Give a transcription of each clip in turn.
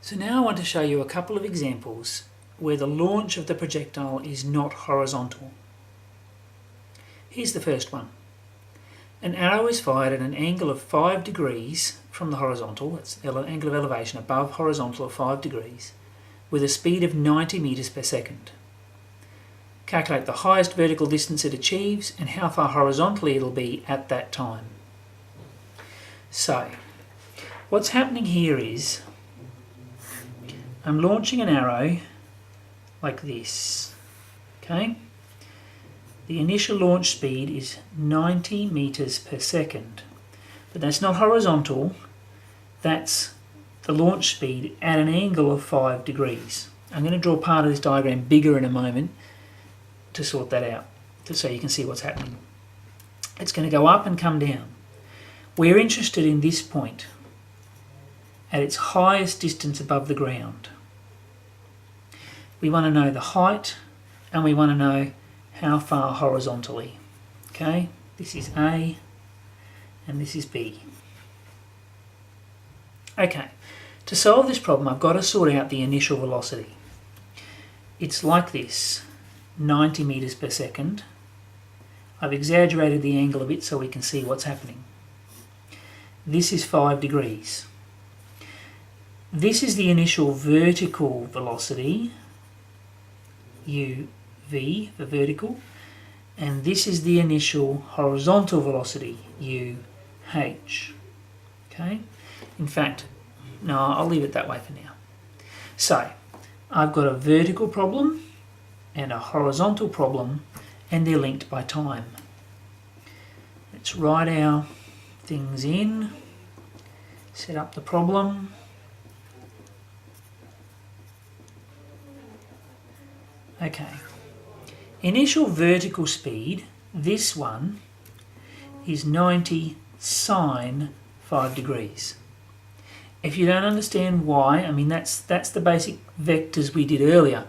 So now I want to show you a couple of examples where the launch of the projectile is not horizontal. Here's the first one. An arrow is fired at an angle of 5 degrees from the horizontal, that's the angle of elevation above horizontal of 5 degrees, with a speed of 90 metres per second. Calculate the highest vertical distance it achieves and how far horizontally it'll be at that time. So, what's happening here is I'm launching an arrow like this, okay? The initial launch speed is 90 metres per second, but that's not horizontal, that's the launch speed at an angle of 5 degrees. I'm going to draw part of this diagram bigger in a moment to sort that out, so you can see what's happening. It's going to go up and come down. We're interested in this point, at its highest distance above the ground. We want to know the height and we want to know how far horizontally. Okay, this is A and this is B. Okay, to solve this problem I've got to sort out the initial velocity. It's like this, 90 metres per second. I've exaggerated the angle a bit so we can see what's happening. This is 5 degrees. This is the initial vertical velocity, uv for vertical, and this is the initial horizontal velocity, uh. Okay? In fact, no, I'll leave it that way for now. So, I've got a vertical problem and a horizontal problem, and they're linked by time. Let's write our things in, set up the problem. Okay, initial vertical speed, this one, is 90 sine 5 degrees. If you don't understand why, I mean that's the basic vectors we did earlier.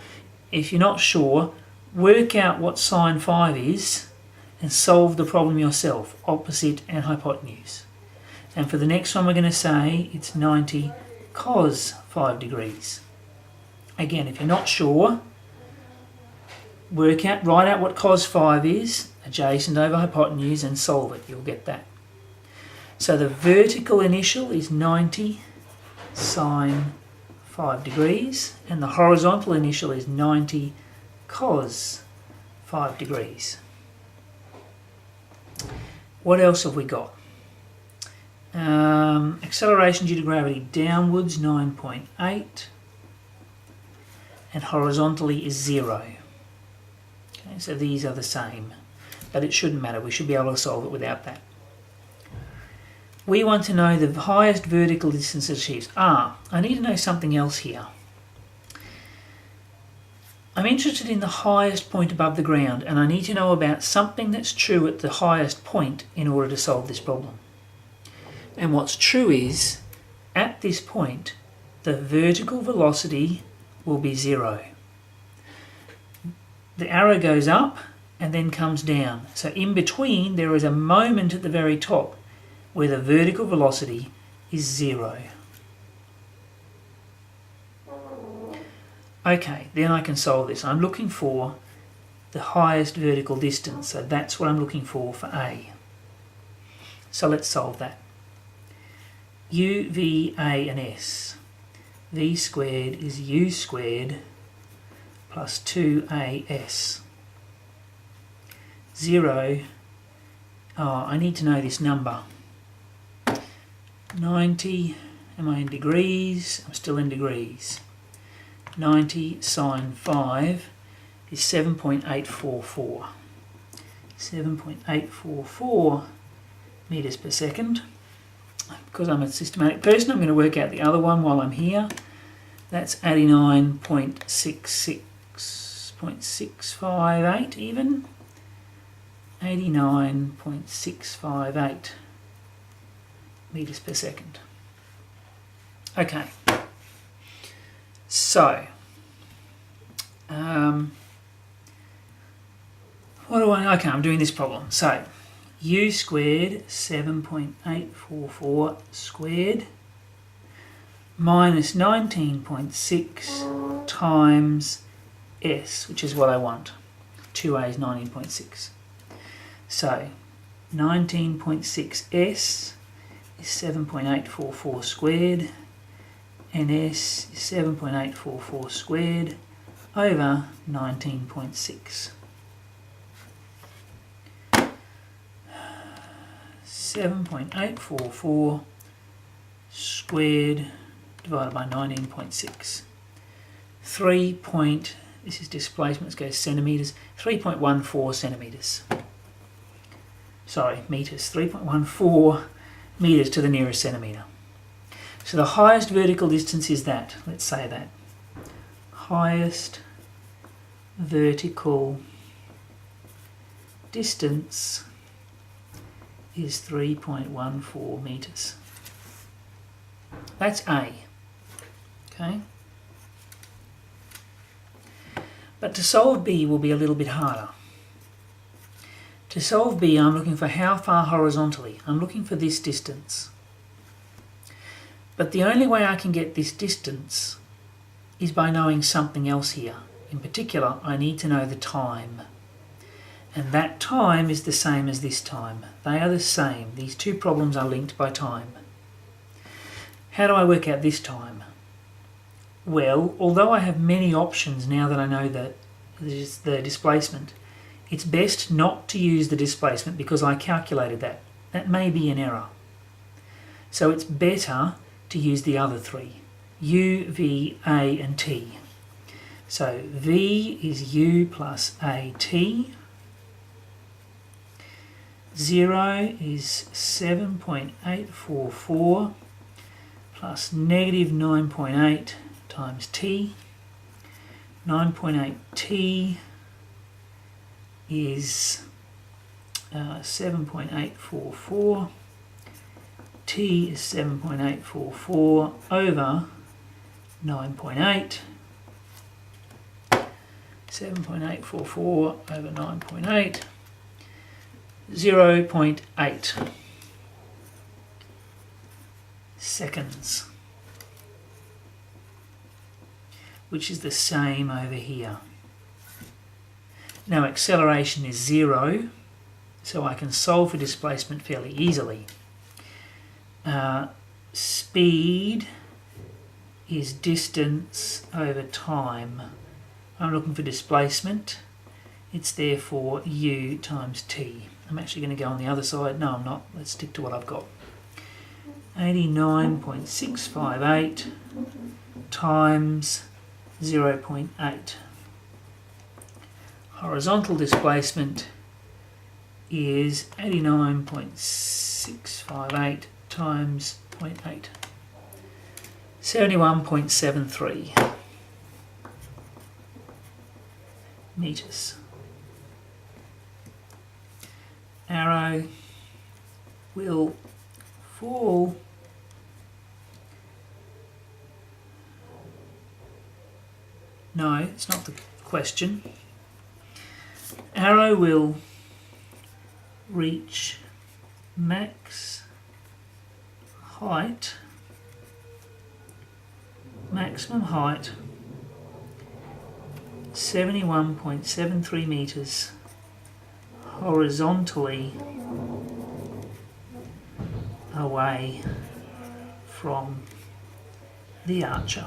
If you're not sure, work out what sine 5 is and solve the problem yourself, opposite and hypotenuse. And for the next one we're going to say it's 90 cos 5 degrees. Again, if you're not sure, write out what cos 5 is, adjacent over hypotenuse, and solve it. You'll get that. So the vertical initial is 90 sine 5 degrees, and the horizontal initial is 90 cos 5 degrees. What else have we got? Acceleration due to gravity downwards 9.8, and horizontally is 0. Okay, so these are the same, but it shouldn't matter. We should be able to solve it without that. We want to know the highest vertical distance it achieves. I need to know something else here. I'm interested in the highest point above the ground, and I need to know about something that's true at the highest point in order to solve this problem. And what's true is, at this point, the vertical velocity will be 0. The arrow goes up and then comes down. So in between there is a moment at the very top where the vertical velocity is 0. Okay, then I can solve this. I'm looking for the highest vertical distance, so that's what I'm looking for A. So let's solve that. U, V, A and S. V squared is U squared plus 2AS. 0, I need to know this number. 90, am I in degrees? I'm still in degrees. 90 sine 5 is 7.844. 7.844 metres per second. Because I'm a systematic person, I'm going to work out the other one while I'm here. That's 89.658 even. 89.658 metres per second. Okay. So, okay, I'm doing this problem. So, U squared 7.844 squared minus 19.6 times S, which is what I want. 2A is 19.6. So 19.6S is 7.844 squared, and S is 7.844 squared over 19.6. 7.844 squared divided by 19.6. This is displacement, let's go centimetres, 3.14 centimetres. Sorry, metres, 3.14 metres to the nearest centimetre. So the highest vertical distance is that, let's say that. Highest vertical distance is 3.14 metres. That's A. Okay? But to solve B will be a little bit harder. To solve B, I'm looking for how far horizontally. I'm looking for this distance. But the only way I can get this distance is by knowing something else here. In particular, I need to know the time. And that time is the same as this time. They are the same. These two problems are linked by time. How do I work out this time? Well, although I have many options now that I know the displacement, it's best not to use the displacement because I calculated that. That may be an error. So it's better to use the other three, U, V, A and T. So V is U plus AT. 0 is 7.844 plus negative 9.8 times T. 9.8T is 7.844. T is 7.844 over 9.8. 7.844 over 9.8. 0.8 seconds, which is the same over here. Now acceleration is 0, so I can solve for displacement fairly easily. Speed is distance over time. I'm looking for displacement. It's therefore U times T. I'm actually going to go on the other side. No, I'm not. Let's stick to what I've got. 89.658 times 0.8. Horizontal displacement is 89.658 times 0.8. 71.73 metres. Arrow will fall no, it's not the question. Arrow will reach max height, maximum height 71.73 metres horizontally away from the archer.